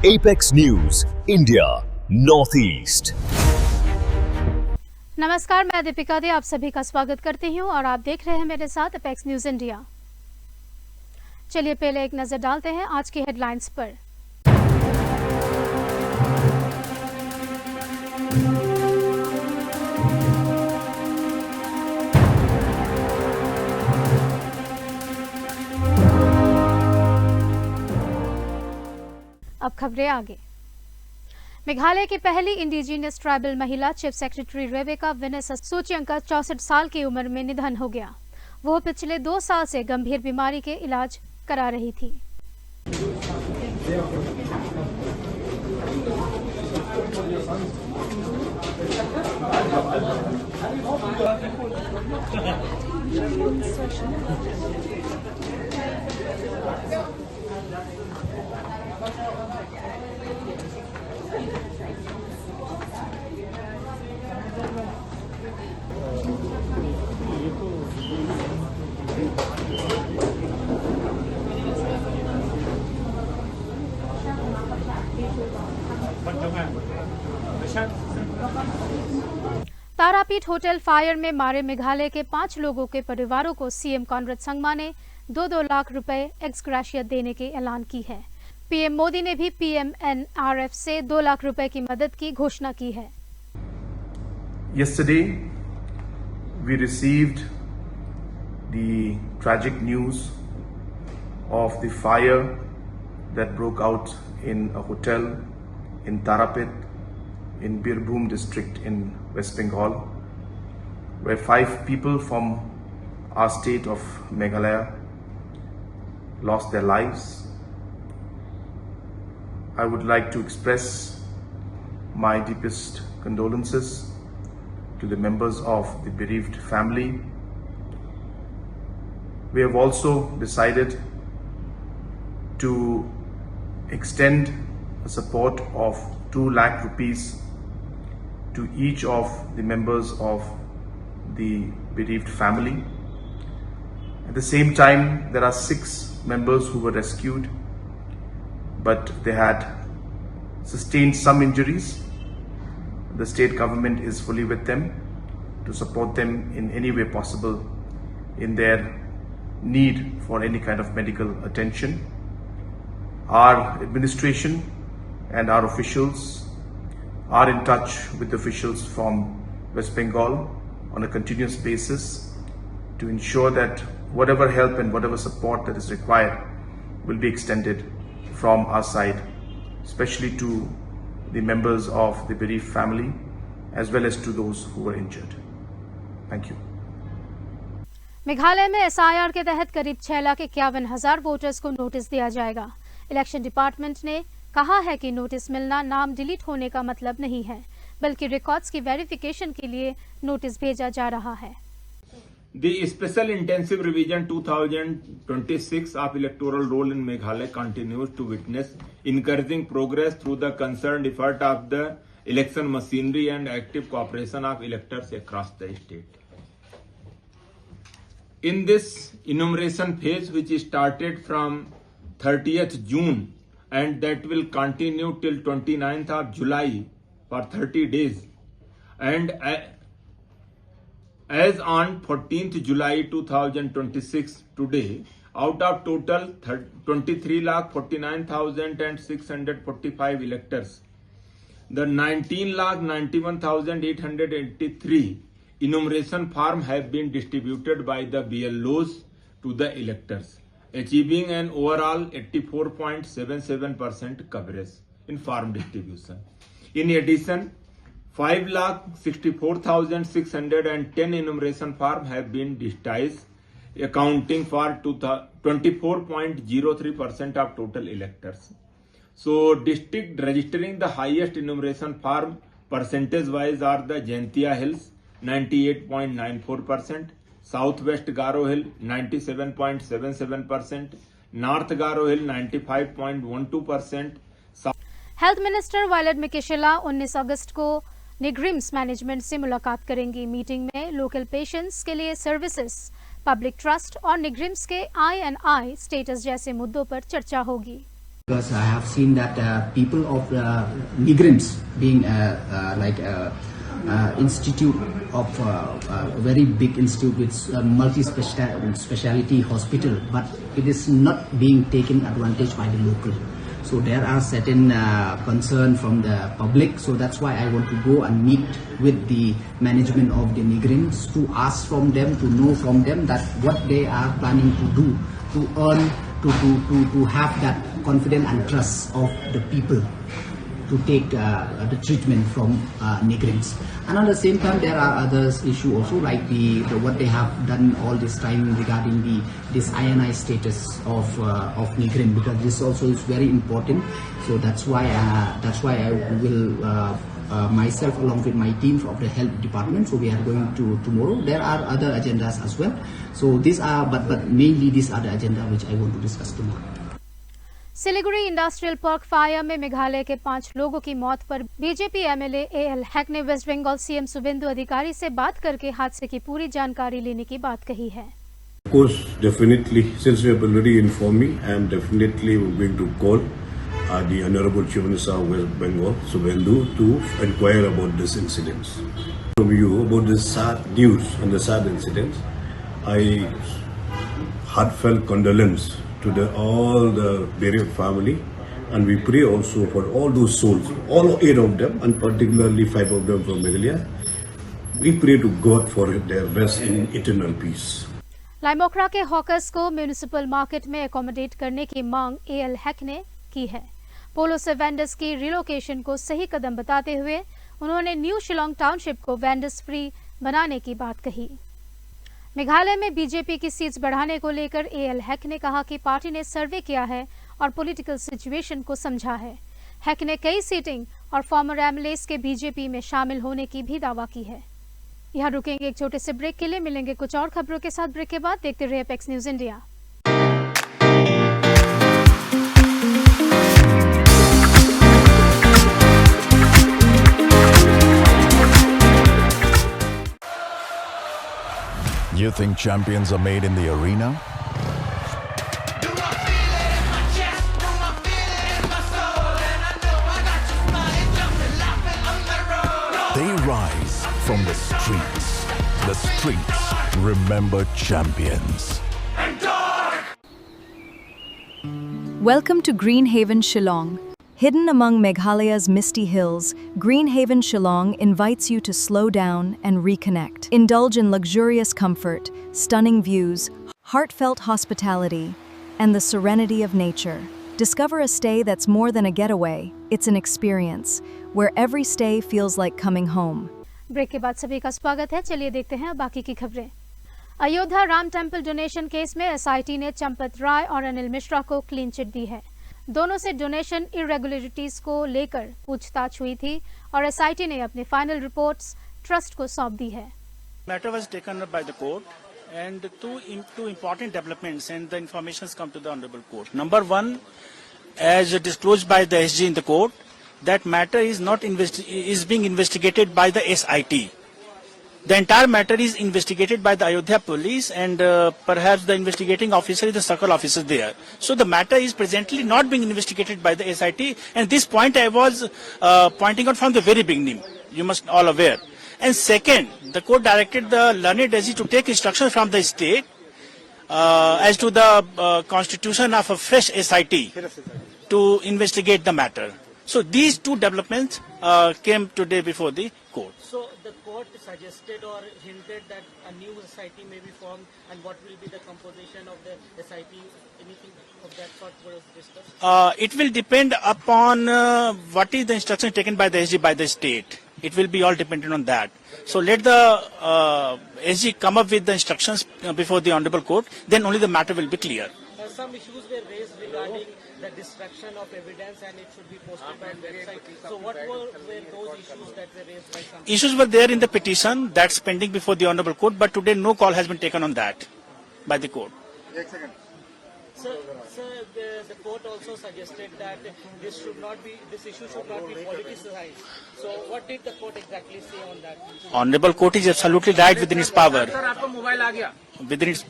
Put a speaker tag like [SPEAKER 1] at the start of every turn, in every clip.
[SPEAKER 1] Apex news India north east.
[SPEAKER 2] नमस्कार, मैं दीपिका दे आप सभी का स्वागत करती हूं और आप देख रहे हैं मेरे साथ एपेक्स न्यूज इंडिया। चलिए पहले एक नजर डालते हैं आज की हेडलाइंस पर। अब खबरें आगे। मेघालय की पहली इंडिजिनियस ट्राइबल महिला चीफ सेक्रेटरी रेबेका वेनेस सूचियंक का 64 साल की उम्र में निधन हो गया। वो पिछले 2 साल से गंभीर बीमारी के इलाज करा रही थी। तारापीठ होटल फायर में मारे मेघालय के 5 लोगों के परिवारों को सीएम कॉनरेड संगमा ने 2-2 लाख रुपए एक्स ग्रेशिया देने के ऐलान की है। पीएम मोदी ने भी पीएमएनआरएफ से 2 लाख रुपए की मदद की घोषणा की है।
[SPEAKER 3] Yesterday, we received the tragic news of the fire that broke out in a hotel in Tarapet in Birbhum district in West Bengal, where 5 people from our state of Meghalaya lost their lives. I would like to express my deepest condolences to the members of the bereaved family. We have also decided to extend a support of 2 lakh rupees to each of the members of the bereaved family. At the same time, there are 6 members who were rescued, but they had sustained some injuries. The state government is fully with them to support them in any way possible in their need for any kind of medical attention. Our administration and our officials are in touch with officials from West Bengal on a continuous basis to ensure that whatever help and whatever support that is required will be extended from our side, especially to the members of the bereaved family as well as to those who were injured. Thank you.
[SPEAKER 2] Meghalaya में SIR के तहत करीब 6,51,000 voters को notice दिया जाएगा। Election department ने कहा है कि नोटिस मिलना नाम डिलीट होने का मतलब नहीं है, बल्कि रिकॉर्ड्स की वेरिफिकेशन के लिए नोटिस भेजा जा रहा है।
[SPEAKER 4] The Special Intensive Revision 2026 of Electoral Roll in Meghalaya continues to witness encouraging progress through the concerned effort of the election machinery and active cooperation of electors across the state. In this enumeration phase, which started from 30th June and that will continue till 29th of July for 30 days, and as on 14th July 2026 today, out of total 23,49,645 electors, the 19,91,883 enumeration form have been distributed by the BLOs to the electors, achieving an overall 84.77% coverage in form distribution. In addition, 5,64,610 enumeration forms have been digitized, accounting for 24.03% of total electors. So, district registering the highest enumeration form percentage-wise are the Jaintia Hills 98.94%, Southwest Garo Hill 97.77%, North Garo Hill 95.12%.
[SPEAKER 2] Health minister Violet मिकेशेला 19 अगस्त को NEIGRIHMS management से मुलाकात करेंगी। Meeting में local patients के लिए services, public trust और निग्रिम्स के INI स्टेटस जैसे मुद्दों पर चर्चा होगी।
[SPEAKER 5] Because I have seen that people of migrants being institute of a very big institute with multi-speciality hospital, but it is not being taken advantage by the local. So there are certain concern from the public. So that's why I want to go and meet with the management of the migrants to ask from them, to know from them that what they are planning to do to earn, to have that confidence and trust of the people to take the treatment from migrants. And at the same time, there are other issues also, like the what they have done all this time regarding this INI status of migrant, because this also is very important. So that's why I will myself along with my team of the health department. So we are going to tomorrow. There are other agendas as well. So these are, but mainly these are the agenda which I want to discuss tomorrow.
[SPEAKER 2] Siliguri industrial park fire में मेघालय के 5 लोगों की मौत पर BJP MLA AL hack ने waste Bengal CM Suvendu अधिकारी से बात करके हादसे की पूरी जानकारी लेने की बात कही है.
[SPEAKER 6] Of course, definitely, since you have already informed me, I am definitely going to call the Honorable Chief Minister of West Bengal, Subhendu, to inquire about this incident. From you about this sad news and the sad incidents, I heartfelt condolence to all the buried family, and we pray also for all those souls, all 8 of them, and particularly 5 of them from Meghalaya. We pray to God for their rest in eternal peace.
[SPEAKER 2] लाइमोक्रा के hawkers को municipal market में accommodate करने की मांग AL hack ने की है. पोलो से वेंडर्स की रिलोकेशन को सही कदम बताते हुए उन्होंने न्यू शिलोंग टाउनशिप को वेंडर्स फ्री बनाने की बात कही. मेघालय में बीजेपी की सीट्स बढ़ाने को लेकर एएल हैक ने कहा कि पार्टी ने सर्वे किया है और पॉलिटिकल सिचुएशन को समझा है. हैक ने कई सीटिंग और फॉर्मर एमएलएस के बीजेपी में शामिल होने की भी दावा की है. यहाँ रुकेंगे एक छोटे से ब्रेक के लिए. मिलेंगे कुछ और खबरों के साथ ब्रेक के बाद. देखते रहिए apex news India.
[SPEAKER 7] You think champions are made in the arena? They rise from the streets. The streets remember champions.
[SPEAKER 8] Welcome to Greenhaven, Shillong. Hidden among Meghalaya's misty hills, Greenhaven, Shillong invites you to slow down and reconnect. Indulge in luxurious comfort, stunning views, heartfelt hospitality, and the serenity of nature. Discover a stay that's more than a getaway. It's an experience, where every stay feels like coming home.
[SPEAKER 2] Break के बाद सभी का स्वागत है. चलिए देखते हैं बाकी की खबरें. Ayodhya Ram temple donation case में एसआईटी ने चंपत राय और अनिल मिश्रा को क्लीन चिट दी है. दोनों से डोनेशन इरेगुलरिटीज को लेकर पूछताछ हुई थी और एसआईटी ने अपनी फाइनल रिपोर्ट्स ट्रस्ट को सौंप दी है.
[SPEAKER 9] Matter was taken up by the court, and two important developments, and the information has come to the honorable court. Number one, as disclosed by the SG in the court, that matter is being investigated by the SIT. The entire matter is investigated by the Ayodhya police, and perhaps the investigating officer is the circle officer there. So the matter is presently not being investigated by the SIT, and this point I was pointing out from the very beginning. You must all aware. And second, the court directed the learned SG to take instructions from the state as to the constitution of a fresh SIT to investigate the matter. So these two developments came today before the court.
[SPEAKER 10] So the court suggested or hinted that a new SIT may be formed, and what will be the composition of the SIT? Anything of that sort was discussed?
[SPEAKER 9] It will depend upon what is the instruction taken by the SG by the state. It will be all dependent on that. So let the SG come up with the instructions before the honorable court. Then only the matter will be clear.
[SPEAKER 10] Some issues were raised regarding the destruction of evidence, and it should be posted by the website. So what were those issues that were raised by some?
[SPEAKER 9] Issues were there in the petition that's pending before the honorable court, but today no call has been taken on that by the court.
[SPEAKER 10] Sir, the court also suggested that this issue should not be politicized. So what did the court exactly say on that?
[SPEAKER 9] Honorable court is absolutely right within its power. Within its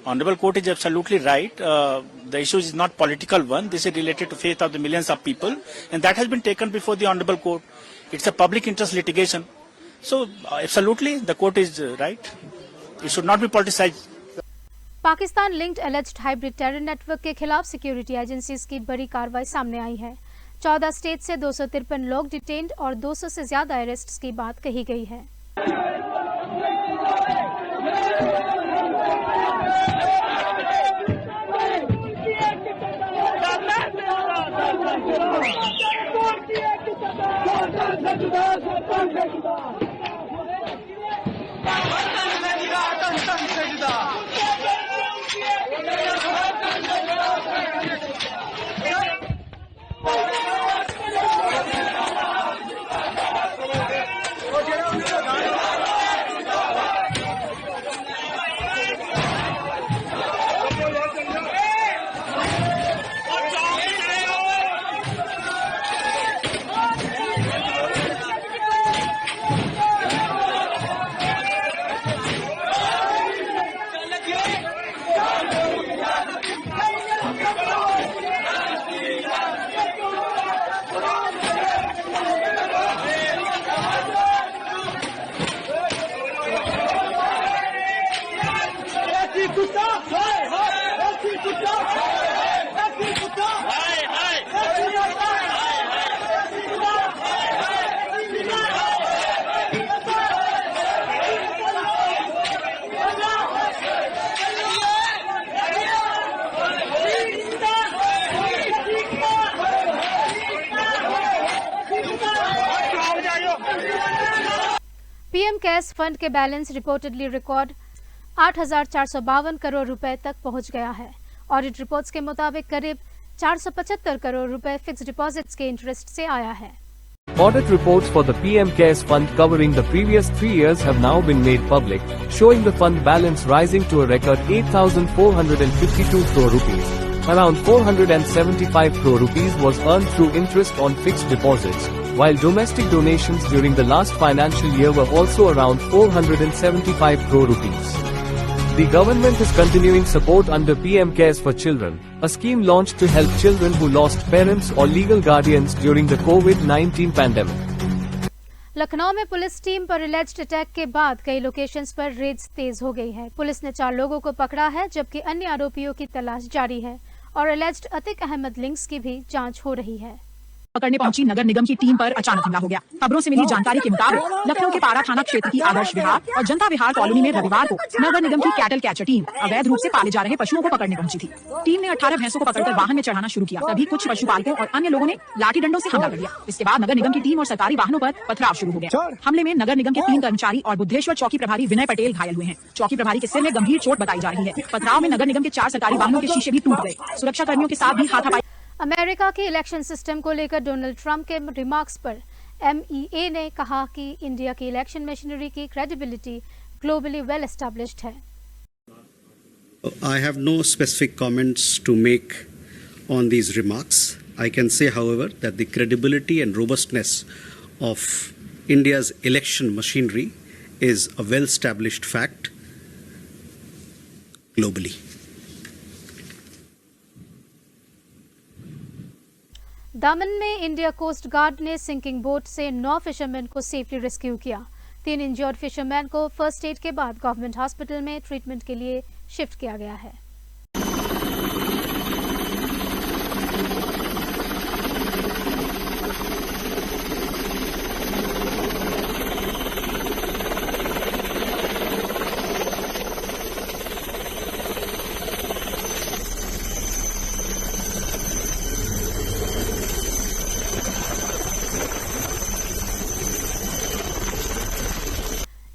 [SPEAKER 9] Honorable Court is absolutely right. The issue is not political one. This is related to faith of the millions of people, and that has been taken before the Honorable Court. It's a public interest litigation. So, absolutely, the court is right. It should not be politicized.
[SPEAKER 2] Pakistan linked एलिज्ड hybrid terror network के खिलाफ security agencies की बड़ी कार्रवाई सामने आई है। 14 state से 253 लोग detained और 200 से ज्यादा अरेस्ट्स की बात कही गई है। पीएम केयर्स फंड के बैलेंस रिपोर्टेडली रिकॉर्ड 8,452 करोड़ रुपए तक पहुंच गया है। ऑडिट रिपोर्ट्स के मुताबिक करीब 475 करोड़ रुपए फिक्स्ड डिपॉजिट्स के इंटरेस्ट से आया है।
[SPEAKER 11] Audit reports for the PM CARES Fund covering the previous 3 years have now been made public, showing the fund balance rising to a record 8,452 crore rupees. Around 475 crore rupees was earned through interest on fixed deposits, while domestic donations during the last financial year were also around 475 crore rupees. The government is continuing support under PM CARES for Children, a scheme launched to help children who lost parents or legal guardians during the COVID-19 pandemic.
[SPEAKER 2] Lucknow में police team पर एलिज्ड attack के बाद कई locations पर Reds तेज हो गई है। Police ने 4 लोगों को पकड़ा है, जबकि अन्य आरोपियों की तलाश जारी है और एलिज्ड अतिक अहमद लिंक्स की भी जांच हो रही है।
[SPEAKER 12] पकड़ने पहुंची नगर निगम की टीम पर अचानक हमला हो गया। खबरों से मिली जानकारी के मुताबिक लखनऊ के पारा थाना क्षेत्र की आदर्श विहार और जनता विहार कॉलोनी में रविवार को नगर निगम की कैटल कैचर टीम अवैध रूप से पाले जा रहे पशुओं को पकड़ने पहुंची थी। टीम ने 18 भैंसों को पकड़कर वाहन में चढ़ाना शुरू किया। तभी कुछ पशुपालकों और अन्य लोगों ने लाठी डंडों से हमला कर दिया। इसके बाद नगर निगम की टीम और सरकारी वाहनों पर पथराव शुरू हो गया। हमले में नगर निगम के 3 कर्मचारी और बुद्धेश्वर चौकी प्रभारी विनय पटेल घायल हुए हैं। चौकी प्रभारी के सिर में गंभीर चोट बताई जा रही है। पथराव में नगर निगम के 4 सरकारी वाहनों के शीशे भी टूट गए। सुरक्षा कर्मियों के साथ भी हाथापाई।
[SPEAKER 2] अमेरिका के इलेक्शन सिस्टम को लेकर डोनाल्ड ट्रंप के रिमार्क्स पर MEA ने कहा कि इंडिया की इलेक्शन मशीनरी की क्रेडिबिलिटी ग्लोबली वेल एस्टैब्लिश्ड है।
[SPEAKER 13] I have no specific comments to make on these remarks. I can say, however, that the credibility and robustness of India's election machinery is a well-established fact globally.
[SPEAKER 2] दामन में India coast guard ने sinking boat से 9 fisherman को safely rescue किया। 3 injured fisherman को first aid के बाद government hospital में ट्रीटमेंट के लिए शिफ्ट किया गया है।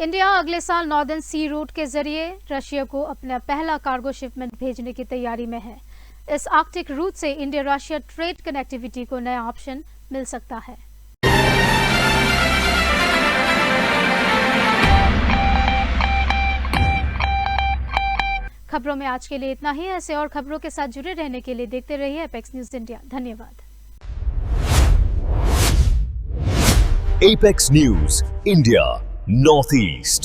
[SPEAKER 2] इंडिया अगले साल नॉर्दर्न सी रूट के जरिए रशिया को अपना पहला कार्गो शिपमेंट भेजने की तैयारी में है। इस आर्कटिक रूट से इंडिया रशिया ट्रेड कनेक्टिविटी को नया ऑप्शन मिल सकता है। खबरों में आज के लिए इतना ही। ऐसे और खबरों के साथ जुड़े रहने के लिए देखते रहिए एपेक्स न्यूज इंडिया। धन्यवाद।
[SPEAKER 1] Apex News India Northeast।